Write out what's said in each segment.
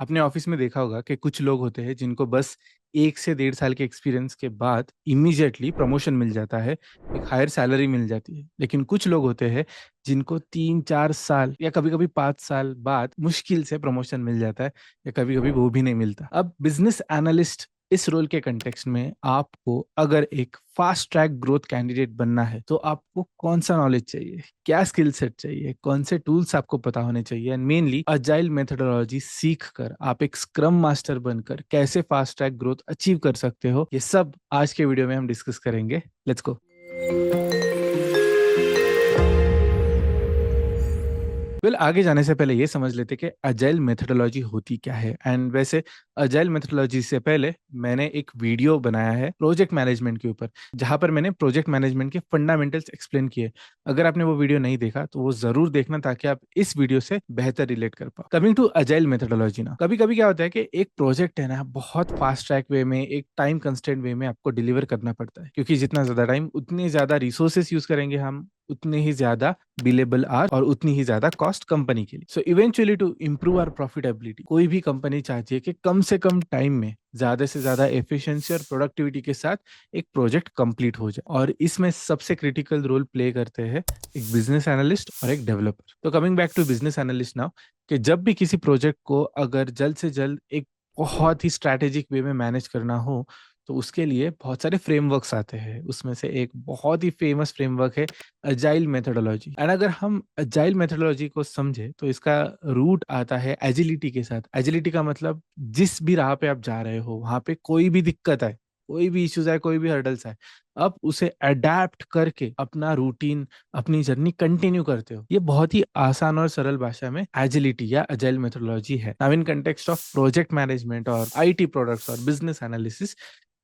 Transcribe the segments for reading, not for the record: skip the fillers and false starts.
आपने ऑफिस में देखा होगा कि कुछ लोग होते हैं जिनको बस 1 से 1.5 साल के एक्सपीरियंस के बाद इमीडिएटली प्रमोशन मिल जाता है, एक हायर सैलरी मिल जाती है। लेकिन कुछ लोग होते हैं जिनको 3-4 साल या कभी-कभी 5 साल बाद मुश्किल से प्रमोशन मिल जाता है या कभी-कभी वो भी नहीं मिलता। अब बिज़नेस एनालिस्ट इस रोल के कॉन्टेक्स्ट में आपको अगर एक फास्ट ट्रैक ग्रोथ कैंडिडेट बनना है, तो आपको कौन-सा नॉलेज चाहिए? क्या स्किल सेट चाहिए? कौन से टूल्स आपको पता होने चाहिए? एंड मेनली अजाइल मेथोडोलॉजी सीख कर आप एक स्क्रम मास्टर बनकर कैसे फास्ट ट्रैक ग्रोथ अचीव कर सकते हो? ये सब आज के वीडियो में हम डिस्कस करेंगे। Let's go. आगे जाने से पहले ये समझ लेते कि अजाइल मेथोडोलॉजी होती क्या है। एंड वैसे अजाइल मेथोडोलॉजी से पहले मैंने एक वीडियो बनाया है प्रोजेक्ट मैनेजमेंट के ऊपर, जहां पर मैंने प्रोजेक्ट मैनेजमेंट के फंडामेंटल्स एक्सप्लेन किए। अगर आपने वो वीडियो नहीं देखा तो वो जरूर देखना, ताकि आप इस वीडियो से बेहतर रिलेट कर पाओ। कमिंग टू अजाइल मेथोडोलॉजी ना, कभी कभी क्या होता है कि एक प्रोजेक्ट है ना, बहुत फास्ट ट्रैक वे में, एक टाइम कंस्टेंट वे में आपको डिलीवर करना पड़ता है, क्योंकि जितना ज्यादा टाइम उतने ज्यादा रिसोर्सेस यूज करेंगे हम, उतने ही ज्यादा बिलेबल आर और उतनी ही ज्यादा कॉस्ट कंपनी के लिए। So eventually to improve our profitability, कोई भी कंपनी चाहती है कि कम से कम टाइम में ज्यादा से ज्यादा एफिशिएंसी और प्रोडक्टिविटी के साथ एक प्रोजेक्ट कंप्लीट हो जाए। और इसमें सबसे क्रिटिकल रोल प्ले करते हैं एक बिजनेस एनालिस्ट और एक डेवलपर। तो coming back to business analyst now, कि जब भी किसी प्रोजेक्ट को अगर जल्द से जल्द एक बहुत ही स्ट्रैटेजिक वे में मैनेज करना हो, तो उसके लिए बहुत सारे फ्रेमवर्क्स आते हैं। उसमें से एक बहुत ही फेमस फ्रेमवर्क है अजाइल मेथोडोलॉजी। एंड अगर हम अजाइल मेथोडोलॉजी को समझे तो इसका रूट आता है एजिलिटी के साथ। एजिलिटी का मतलब जिस भी राह पे आप जा रहे हो, वहां पे कोई भी दिक्कत आए, कोई भी इश्यूज आए, कोई भी हर्डल्स आए, अब उसे अडेप्ट करके अपना रूटीन, अपनी जर्नी कंटिन्यू करते हो। ये बहुत ही आसान और सरल भाषा में एजिलिटी या अजाइल मेथोडोलॉजी है। Now in context of project management और आईटी प्रोडक्ट्स और बिजनेस एनालिसिस,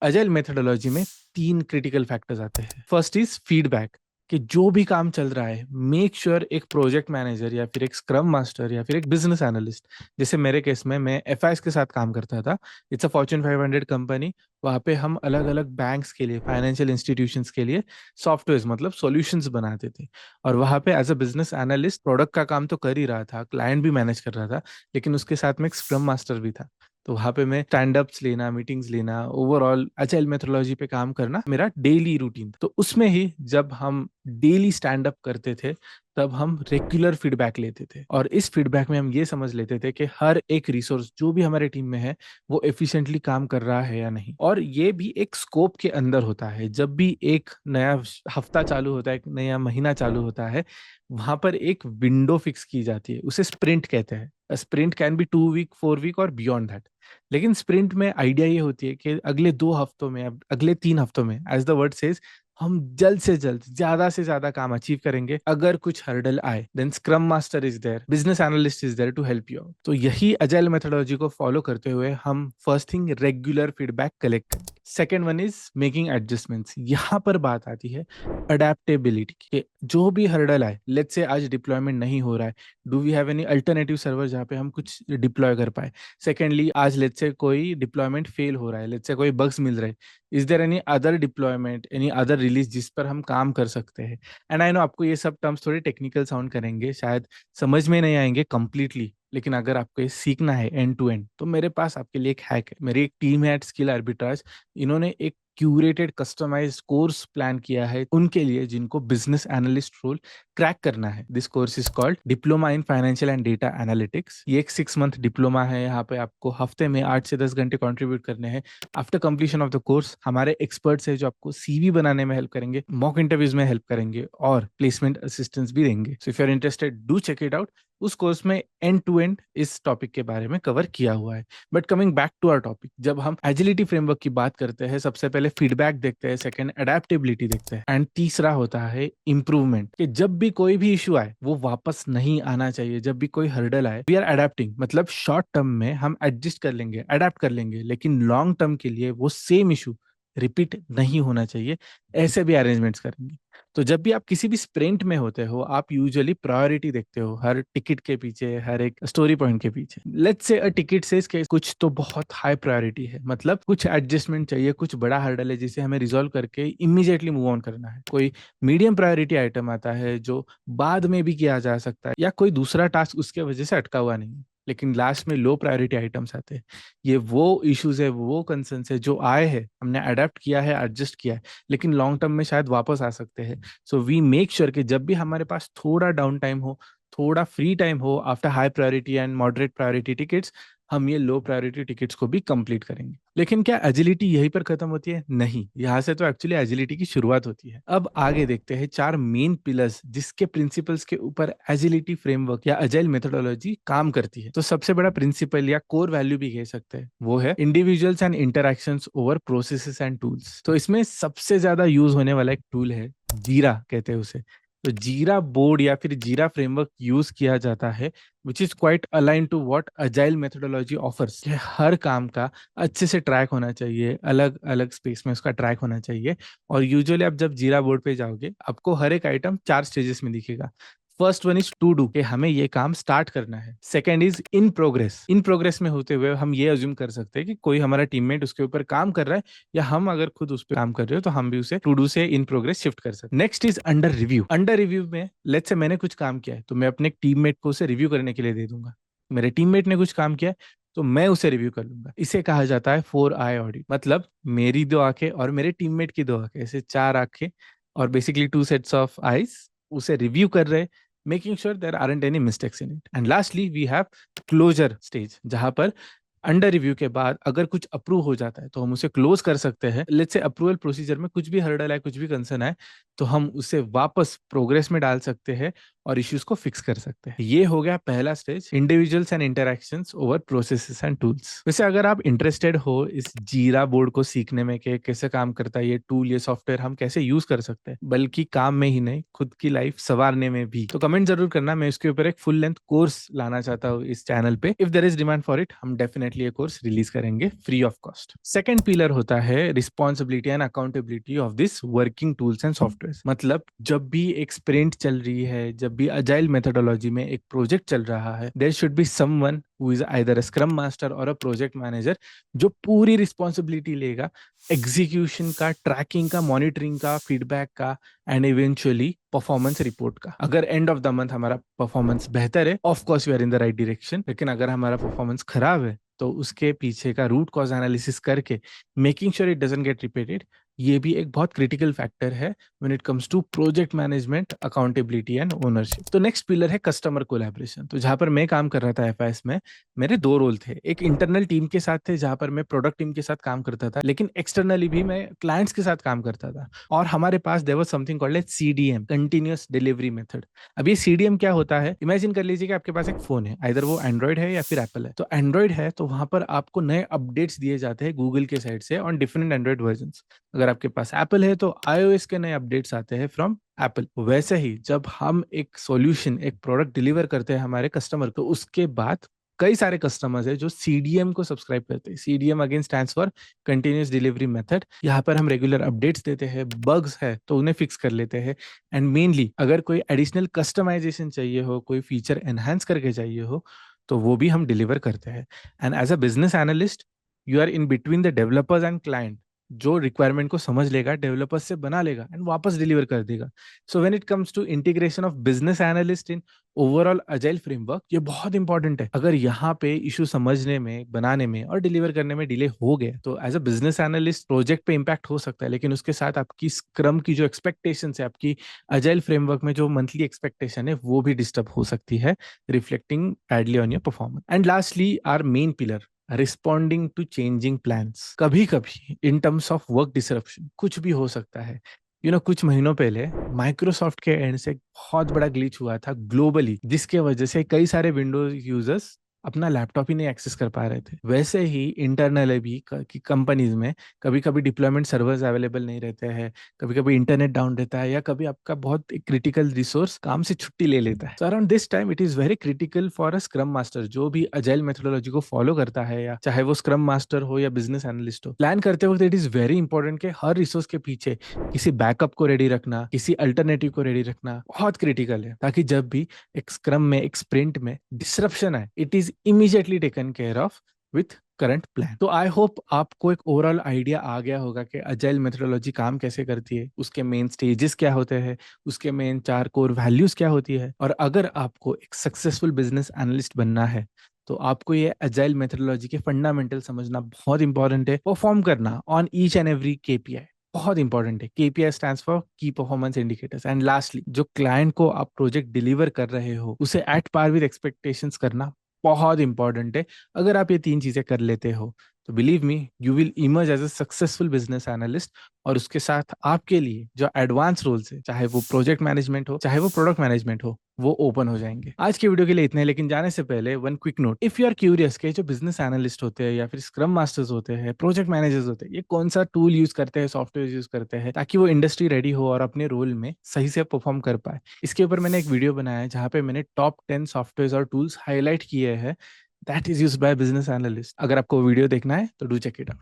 अजाइल मेथोडोलॉजी में 3 क्रिटिकल फैक्टर्स आते हैं। फर्स्ट इज फीडबैक, कि जो भी काम चल रहा है, मेक श्योर एक प्रोजेक्ट मैनेजर या फिर एक स्क्रम मास्टर या फिर एक बिजनेस एनालिस्ट, जैसे मेरे केस में मैं एफआईएस के साथ काम करता था। It's a Fortune 500 company. वहाँ पे हम अलग अलग बैंक्स के लिए, फाइनेंशियल इंस्टीट्यूशंस के लिए सॉफ्टवेयर मतलब सॉल्यूशंस बनाते थे। और वहाँ पे as a business analyst product का काम तो कर ही रहा था, क्लाइंट भी मैनेज कर रहा था, लेकिन उसके साथ में एक स्क्रम मास्टर भी था। तो वहां पे मैं स्टैंड अप्स लेना, मीटिंग्स लेना, ओवरऑल अजाइल मेथोडोलॉजी पे काम करना मेरा डेली रूटीन। तो उसमें ही जब हम डेली स्टैंड अप करते थे, तब हम रेगुलर फीडबैक लेते थे। और इस फीडबैक में हम ये समझ लेते थे कि हर एक रिसोर्स जो भी हमारे टीम में है, वो एफिशिएंटली काम कर रहा है या नहीं। और ये भी एक स्कोप के अंदर होता है। जब भी एक नया हफ्ता चालू होता है, एक नया महीना चालू होता है, वहां पर एक विंडो फिक्स की जाती है, उसे स्प्रिंट कहते हैं। Sprint can be 2 week, 4 week और बियॉन्ड दैट। लेकिन स्प्रिंट में आइडिया ये होती है कि अगले 2 हफ्तों में, अब अगले 3 हफ्तों में, एज द वर्ड सेज, हम जल्द से जल्द ज्यादा से ज्यादा काम अचीव करेंगे। अगर कुछ हर्डल आए, then scrum master is there, business analyst is there to help you out. तो यही अजाइल मेथोडोलॉजी को फॉलो करते हुए हम first thing regular feedback collect करेंगे। Second one is making adjustments. यहाँ पर बात आती है अडेप्टेबिलिटी के। जो भी हर्डल आए, लेट्स से आज डिप्लॉयमेंट नहीं हो रहा है, do we have any alternative server जहाँ पे हम कुछ डिप्लॉय कर पाए। सेकेंडली, आज लेट्स से कोई डिप्लॉयमेंट फेल हो रहा है, लेट्स से कोई बग्स मिल रहे हैं, is there any other deployment, any other release जिस पर हम काम कर सकते हैं। एंड आई नो आपको ये सब टर्म्स थोड़े टेक्निकल साउंड करेंगे, शायद समझ में नहीं आएंगे कंप्लीटली, लेकिन अगर आपको ये सीखना है एंड टू एंड, तो मेरे पास आपके लिए एक हैक है। मेरी एक टीम है एट स्किल आर्बिट्राज। इन्होंने एक क्यूरेटेड कस्टमाइज्ड कोर्स प्लान किया है उनके लिए जिनको बिजनेस एनालिस्ट रोल क्रैक करना है। This course is called diploma in financial and data analytics. ये एक 6 मंथ डिप्लोमा है। यहाँ पे आपको हफ्ते में 8 से 10 घंटे कंट्रीब्यूट करने हैं। After completion of the course, हमारे एक्सपर्ट्स है जो आपको सीवी बनाने में हेल्प करेंगे, मॉक इंटरव्यूज में हेल्प करेंगे और प्लेसमेंट असिस्टेंस भी देंगे। So if you are interested, do check it out. उस कोर्स में एंड टू एंड इस टॉपिक के बारे में कवर किया हुआ है। But coming back to our topic, जब हम एजिलिटी फ्रेमवर्क की बात करते हैं, सबसे पहले फीडबैक देखते हैं, सेकंड अडेप्टेबिलिटी देखते हैं, एंड तीसरा होता है इंप्रूवमेंट। कि जब भी कोई भी इशू आए, वो वापस नहीं आना चाहिए। जब भी कोई हर्डल आए, वी आर अडेप्टिंग, मतलब शॉर्ट टर्म में हम एडजस्ट कर लेंगे, अडेप्ट कर लेंगे, लेकिन लॉन्ग टर्म के लिए वो सेम इशू रिपीट नहीं होना चाहिए। ऐसे भी अरेंजमेंट्स करेंगे। तो जब भी आप किसी भी स्प्रिंट में होते हो, आप यूजुअली प्रायोरिटी देखते हो हर टिकट के पीछे, हर एक स्टोरी पॉइंट के पीछे। Let's say a ticket says के कुछ तो बहुत हाई प्रायोरिटी है, मतलब कुछ एडजस्टमेंट चाहिए, कुछ बड़ा हर्डल है जिसे हमें रिजॉल्व करके इमीडिएटली मूव ऑन करना है। कोई मीडियम प्रायोरिटी आइटम आता है जो बाद में भी किया जा सकता है, या कोई दूसरा टास्क उसके वजह से अटका हुआ नहीं है। लेकिन लास्ट में लो प्रायोरिटी आइटम्स आते हैं। ये वो इश्यूज है, वो कंसर्न्स है जो आए हैं, हमने अडेप्ट किया है, एडजस्ट किया है, लेकिन लॉन्ग टर्म में शायद वापस आ सकते हैं। सो वी मेक श्योर कि जब भी हमारे पास थोड़ा डाउन टाइम हो, थोड़ा फ्री टाइम हो after high priority and moderate priority tickets, हम ये लो प्रायोरिटी टिकट्स को भी कंप्लीट करेंगे। लेकिन क्या एजिलिटी यहीं पर खत्म होती है? नहीं, यहाँ से तो एक्चुअली एजिलिटी की शुरुआत होती है। अब आगे देखते हैं चार मेन पिलर्स जिसके प्रिंसिपल्स के ऊपर एजिलिटी फ्रेमवर्क या अजाइल मेथोडोलॉजी काम करती है। तो सबसे बड़ा प्रिंसिपल या कोर वैल्यू भी कह सकते हैं, वो है individuals and interactions over processes and tools. तो इसमें सबसे ज्यादा यूज होने वाला एक टूल है जीरा, कहते हैं उसे। तो जीरा बोर्ड या फिर जीरा फ्रेमवर्क यूज किया जाता है, which is quite align to what agile methodology offers. हर काम का अच्छे से ट्रैक होना चाहिए, अलग अलग स्पेस में उसका ट्रैक होना चाहिए। और यूजुअली आप जब जीरा बोर्ड पे जाओगे, आपको हर एक आइटम चार स्टेजेस में दिखेगा। First one is to do, कि हमें ये काम स्टार्ट करना है। Second is in progress, in progress में होते हुए हम ये अज्यूम कर सकते हैं कि कोई हमारा टीममेट उसके ऊपर काम कर रहा है, या हम अगर खुद उस पर काम कर रहे हो तो हम भी उसे टू डू से इन प्रोग्रेस शिफ्ट कर सकते हैं। Next is under review. Under review में लेट्स से मैंने कुछ काम किया है, तो मैं अपने टीममेट को उसे रिव्यू करने के लिए दे दूंगा। मेरे टीममेट ने कुछ काम किया है, तो मैं उसे रिव्यू कर लूंगा। इसे कहा जाता है 4 आई ऑडिट, मतलब मेरी 2 आंखें और मेरे टीममेट की 2 आंखें, ऐसे 4 आंखें और बेसिकली 2 सेट्स ऑफ आईज उसे रिव्यू कर रहे, making sure there aren't any mistakes in it. And lastly we have closure stage, जहां पर अंडर रिव्यू के बाद अगर कुछ अप्रूव हो जाता है तो हम उसे क्लोज कर सकते हैं। लेट्स से अप्रूवल प्रोसीजर में कुछ भी हर्डल है, कुछ भी कंसर्न है, तो हम उसे वापस प्रोग्रेस में डाल सकते हैं और इश्यूज को फिक्स कर सकते हैं। ये हो गया पहला stage, individuals and interactions over processes and tools. वैसे अगर आप इंटरेस्टेड हो इस जीरा बोर्ड को सीखने में कि कैसे काम करता है ये टूल, ये सॉफ्टवेयर हम कैसे यूज कर सकते हैं, बल्कि काम में ही नहीं खुद की लाइफ संवारने में भी, तो कमेंट जरूर करना। मैं इसके ऊपर एक फुल लेंथ कोर्स लाना चाहता हूँ इस चैनल पे। If there is demand for it, हम डेफिनेटली ये कोर्स रिलीज करेंगे free of cost. Second pillar होता है responsibility and accountability of this working tools and software. मतलब जब भी एक स्प्रिंट चल रही है, जब भी अजाइल मेथोडोलॉजी में एक प्रोजेक्ट चल रहा है, there should be someone who is either a scrum master और अ प्रोजेक्ट मैनेजर, जो पूरी रिस्पॉन्सिबिलिटी लेगा एग्जीक्यूशन का, ट्रैकिंग का, मॉनिटरिंग का, फीडबैक का एंड इवेंचुअली परफॉर्मेंस रिपोर्ट का। अगर एंड ऑफ द मंथ हमारा परफॉर्मेंस बेहतर है, of course we are in the right direction. लेकिन अगर हमारा परफॉर्मेंस खराब है, तो उसके पीछे का रूट कॉज एनालिसिस करके making sure it doesn't get repeated, ये भी एक बहुत क्रिटिकल फैक्टर है when it comes to project management, accountability and ownership. तो नेक्स्ट पिलर है कस्टमर कोलैबोरेशन। तो जहां पर मैं काम कर रहा था एफआईएस में, मेरे 2 रोल थे। एक इंटरनल टीम के साथ थे, जहां पर मैं प्रोडक्ट टीम के साथ काम करता था, लेकिन एक्सटर्नली भी मैं क्लाइंट्स के साथ काम करता था। और हमारे पास there was something called as CDM, continuous delivery method. अब ये सीडीएम क्या होता है? इमेजिन कर लीजिए कि आपके पास एक फोन है, आइदर वो एंड्रॉइड है या फिर एप्पल है। तो एंड्रॉइड है तो वहां पर आपको नए अपडेट्स दिए जाते हैं गूगल के साइड से ऑन डिफरेंट एंड्रॉइड वर्जन। अगर आपके पास एप्पल है तो आईओएस के नए अपडेट्स आते हैं फ्रॉम एप्पल। वैसे ही जब हम एक सॉल्यूशन, एक प्रोडक्ट डिलीवर करते हैं हमारे कस्टमर को, उसके बाद कई सारे कस्टमर्स है जो सीडीएम को सब्सक्राइब करते हैं। CDM again stands for continuous delivery method. यहाँ पर हम रेगुलर अपडेट्स देते हैं, बग्स है तो उन्हें फिक्स कर लेते हैं। एंड मेनली अगर कोई एडिशनल कस्टमाइजेशन चाहिए हो, कोई फीचर एनहांस करके चाहिए हो, तो वो भी हम डिलीवर करते हैं। And as a business analyst, you are in between the developers and client. जो रिक्वायरमेंट को समझ लेगा, डेवलपर्स से बना लेगा एंड वापस डिलीवर कर देगा। So when it comes to integration of business analyst in overall agile framework, ये बहुत इंपॉर्टेंट है। अगर यहाँ पे इशू समझने में, बनाने में और डिलीवर करने में डिले हो गया, तो as a business analyst project पे इम्पैक्ट हो सकता है, लेकिन उसके साथ आपकी स्क्रम की जो एक्सपेक्टेशन है, आपकी अजाइल फ्रेमवर्क में जो मंथली एक्सपेक्टेशन है, वो भी डिस्टर्ब हो सकती है, reflecting badly on your performance. And lastly our main pillar, responding to changing plans. कभी कभी in terms of work disruption कुछ भी हो सकता है। कुछ महीनों पहले माइक्रोसॉफ्ट के एंड से एक बहुत बड़ा ग्लिच हुआ था ग्लोबली, जिसके वजह से कई सारे विंडोज यूजर्स अपना लैपटॉप ही नहीं एक्सेस कर पा रहे थे। वैसे ही इंटरनल भी कि कंपनीज में कभी कभी डिप्लॉयमेंट सर्वर्स अवेलेबल नहीं रहते हैं, कभी कभी इंटरनेट डाउन रहता है, या कभी आपका बहुत क्रिटिकल रिसोर्स काम से छुट्टी ले लेता है। तो around this time it is very critical for a scrum master, जो भी अजाइल मेथोडोलॉजी को फॉलो करता है, या चाहे वो स्क्रम मास्टर हो या बिजनेस एनालिस्ट हो, प्लान करते वक्त इट इज वेरी इंपॉर्टेंट कि हर रिसोर्स के पीछे किसी बैकअप को रेडी रखना, किसी अल्टरनेटिव को रेडी रखना बहुत क्रिटिकल है, ताकि जब भी एक स्क्रम में, एक स्प्रिंट में डिसरप्शन आए, it is immediately taken care of with current plan. तो आई होप आपको एक ओवरऑल आइडिया आ गया होगा कि अजाइल मेथोडोलॉजी काम कैसे करती है, उसके मेन स्टेजेस क्या होते हैं, उसके मेन 4 कोर वैल्यूज क्या होती है। और अगर आपको एक सक्सेसफुल बिजनेस एनालिस्ट बनना है, तो आपको ये अजाइल मेथोडोलॉजी के फंडामेंटल समझना बहुत इंपॉर्टेंट है। परफॉर्म करना on each and every KPI बहुत इंपॉर्टेंट है। केपीआई स्टैंड्स फॉर की परफॉर्मेंस इंडिकेटर्स। एंड लास्टली, जो क्लाइंट को आप प्रोजेक्ट डिलीवर कर रहे हो उसे एट पार विद एक्सपेक्टेशंस करना बहुत इंपॉर्टेंट है। अगर आप ये तीन चीजें कर लेते हो तो believe me, you will emerge as a successful business analyst. और उसके साथ आपके लिए जो एडवांस रोल्स है, चाहे वो प्रोजेक्ट मैनेजमेंट हो चाहे वो प्रोडक्ट मैनेजमेंट हो, वो ओपन हो जाएंगे। आज की वीडियो के लिए इतने, लेकिन जाने से पहले one quick note. If you are curious के जो बिजनेस एनालिस्ट होते हैं या फिर स्क्रम मास्टर्स होते हैं, प्रोजेक्ट मैनेजर्स होते हैं, ये कौन सा टूल यूज करते हैं, सॉफ्टवेयर यूज करते हैं ताकि वो इंडस्ट्री रेडी हो और अपने रोल में सही से परफॉर्म कर पाए, इसके ऊपर मैंने एक वीडियो बनाया है जहाँ पे मैंने टॉप 10 सॉफ्टवेयर और टूल्स हाईलाइट किए हैं that is used by business analyst. अगर आपको वीडियो देखना है तो डू चेक इट आउट।